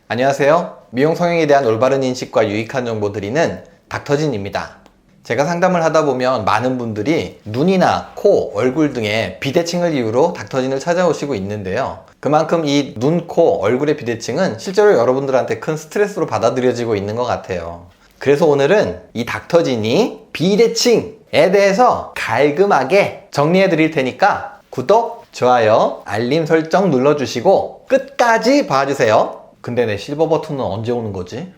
안녕하세요. 미용 성형에 대한 올바른 인식과 유익한 정보 드리는 닥터진입니다. 제가 상담을 하다 보면 많은 분들이 눈이나 코, 얼굴 등의 비대칭을 이유로 닥터진을 찾아오시고 있는데요. 그만큼 이 눈, 코, 얼굴의 비대칭은 실제로 여러분들한테 큰 스트레스로 받아들여지고 있는 것 같아요. 그래서 오늘은 이 닥터진이 비대칭에 대해서 깔끔하게 정리해 드릴 테니까 구독, 좋아요, 알림 설정 눌러주시고 끝까지 봐주세요. 근데 내 실버 버튼은 언제 오는 거지?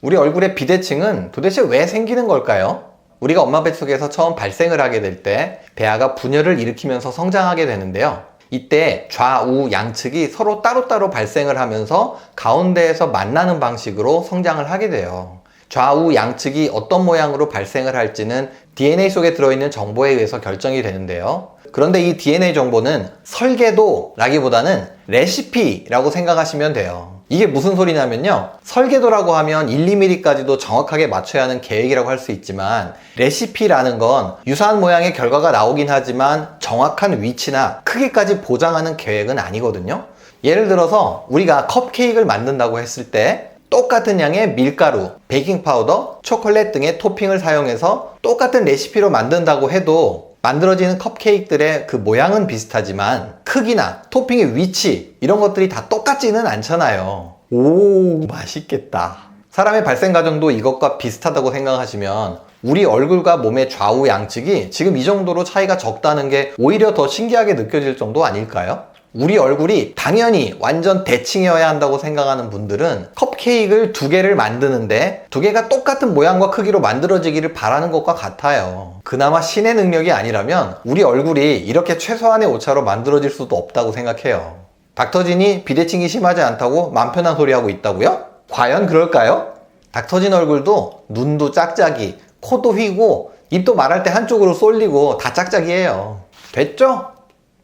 우리 얼굴의 비대칭은 도대체 왜 생기는 걸까요? 우리가 엄마 뱃속에서 처음 발생을 하게 될 때 배아가 분열을 일으키면서 성장하게 되는데요. 이때 좌우 양측이 서로 따로따로 발생을 하면서 가운데에서 만나는 방식으로 성장을 하게 돼요. 좌우 양측이 어떤 모양으로 발생을 할지는 DNA 속에 들어있는 정보에 의해서 결정이 되는데요. 그런데 이 DNA 정보는 설계도라기보다는 레시피라고 생각하시면 돼요. 이게 무슨 소리냐면요. 설계도라고 하면 1, 2mm까지도 정확하게 맞춰야 하는 계획이라고 할 수 있지만 레시피라는 건 유사한 모양의 결과가 나오긴 하지만 정확한 위치나 크기까지 보장하는 계획은 아니거든요. 예를 들어서 우리가 컵케이크를 만든다고 했을 때 똑같은 양의 밀가루, 베이킹파우더, 초콜릿 등의 토핑을 사용해서 똑같은 레시피로 만든다고 해도 만들어지는 컵케이크들의 그 모양은 비슷하지만 크기나 토핑의 위치 이런 것들이 다 똑같지는 않잖아요. 오, 맛있겠다. 사람의 발생 과정도 이것과 비슷하다고 생각하시면 우리 얼굴과 몸의 좌우 양측이 지금 이 정도로 차이가 적다는 게 오히려 더 신기하게 느껴질 정도 아닐까요? 우리 얼굴이 당연히 완전 대칭이어야 한다고 생각하는 분들은 컵케이크를 2개를 만드는데 2개가 똑같은 모양과 크기로 만들어지기를 바라는 것과 같아요. 그나마 신의 능력이 아니라면 우리 얼굴이 이렇게 최소한의 오차로 만들어질 수도 없다고 생각해요. 닥터진이 비대칭이 심하지 않다고 맘 편한 소리 하고 있다고요? 과연 그럴까요? 닥터진 얼굴도 눈도 짝짝이, 코도 휘고 입도 말할 때 한쪽으로 쏠리고 다 짝짝이에요. 됐죠?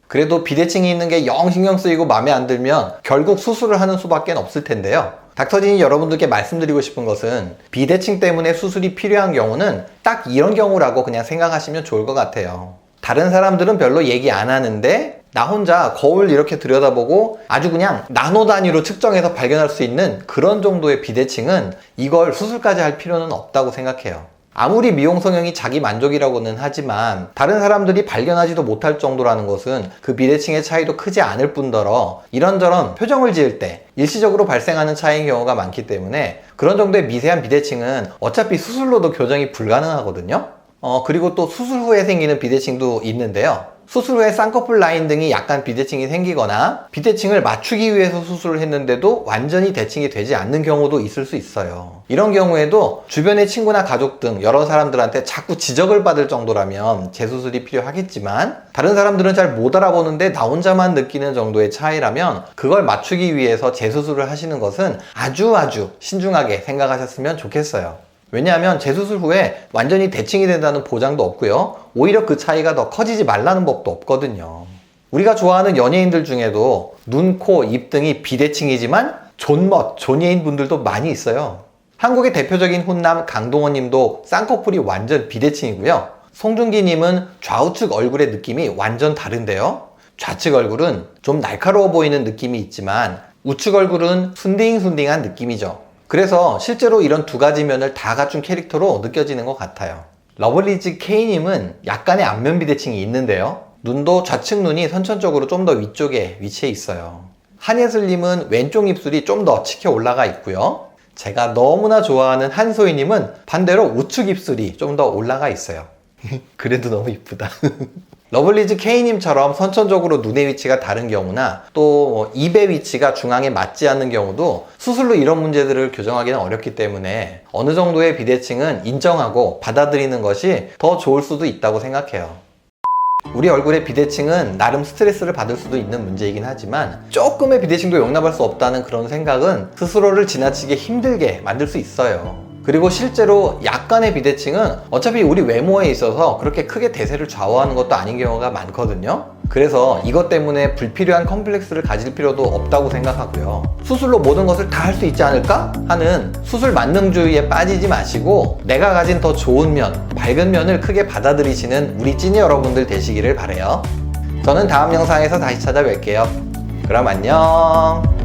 그래도 비대칭이 있는 게 영 신경 쓰이고 마음에 안 들면 결국 수술을 하는 수밖에 없을 텐데요. 닥터진이 여러분들께 말씀드리고 싶은 것은 비대칭 때문에 수술이 필요한 경우는 딱 이런 경우라고 그냥 생각하시면 좋을 것 같아요. 다른 사람들은 별로 얘기 안 하는데 나 혼자 거울 이렇게 들여다보고 아주 그냥 나노 단위로 측정해서 발견할 수 있는 그런 정도의 비대칭은 이걸 수술까지 할 필요는 없다고 생각해요. 아무리 미용 성형이 자기 만족이라고는 하지만 다른 사람들이 발견하지도 못할 정도라는 것은 그 비대칭의 차이도 크지 않을 뿐더러 이런저런 표정을 지을 때 일시적으로 발생하는 차이인 경우가 많기 때문에 그런 정도의 미세한 비대칭은 어차피 수술로도 교정이 불가능하거든요. 그리고 또 수술 후에 생기는 비대칭도 있는데요. 수술 후에 쌍꺼풀 라인 등이 약간 비대칭이 생기거나 비대칭을 맞추기 위해서 수술을 했는데도 완전히 대칭이 되지 않는 경우도 있을 수 있어요. 이런 경우에도 주변의 친구나 가족 등 여러 사람들한테 자꾸 지적을 받을 정도라면 재수술이 필요하겠지만 다른 사람들은 잘 못 알아보는데 나 혼자만 느끼는 정도의 차이라면 그걸 맞추기 위해서 재수술을 하시는 것은 아주 신중하게 생각하셨으면 좋겠어요. 왜냐하면 재수술 후에 완전히 대칭이 된다는 보장도 없고요. 오히려 그 차이가 더 커지지 말라는 법도 없거든요. 우리가 좋아하는 연예인들 중에도 눈, 코, 입 등이 비대칭이지만 존예인 분들도 많이 있어요. 한국의 대표적인 훈남 강동원 님도 쌍꺼풀이 완전 비대칭이고요. 송중기 님은 좌우측 얼굴의 느낌이 완전 다른데요. 좌측 얼굴은 좀 날카로워 보이는 느낌이 있지만 우측 얼굴은 순딩순딩한 느낌이죠. 그래서 실제로 이런 2가지 면을 다 갖춘 캐릭터로 느껴지는 것 같아요. 러블리즈 K님은 약간의 안면 비대칭이 있는데요. 눈도 좌측 눈이 선천적으로 좀 더 위쪽에 위치해 있어요. 한예슬님은 왼쪽 입술이 좀 더 치켜 올라가 있고요. 제가 너무나 좋아하는 한소희님은 반대로 우측 입술이 좀 더 올라가 있어요. 그래도 너무 이쁘다. 러블리즈 K님처럼 선천적으로 눈의 위치가 다른 경우나 또 입의 위치가 중앙에 맞지 않는 경우도 수술로 이런 문제들을 교정하기는 어렵기 때문에 어느 정도의 비대칭은 인정하고 받아들이는 것이 더 좋을 수도 있다고 생각해요. 우리 얼굴의 비대칭은 나름 스트레스를 받을 수도 있는 문제이긴 하지만 조금의 비대칭도 용납할 수 없다는 그런 생각은 스스로를 지나치게 힘들게 만들 수 있어요. 그리고 실제로 약간의 비대칭은 어차피 우리 외모에 있어서 그렇게 크게 대세를 좌우하는 것도 아닌 경우가 많거든요. 그래서 이것 때문에 불필요한 컴플렉스를 가질 필요도 없다고 생각하고요. 수술로 모든 것을 다 할 수 있지 않을까 하는 수술 만능주의에 빠지지 마시고 내가 가진 더 좋은 면, 밝은 면을 크게 받아들이시는 우리 찐이 여러분들 되시기를 바라요. 저는 다음 영상에서 다시 찾아뵐게요. 그럼 안녕.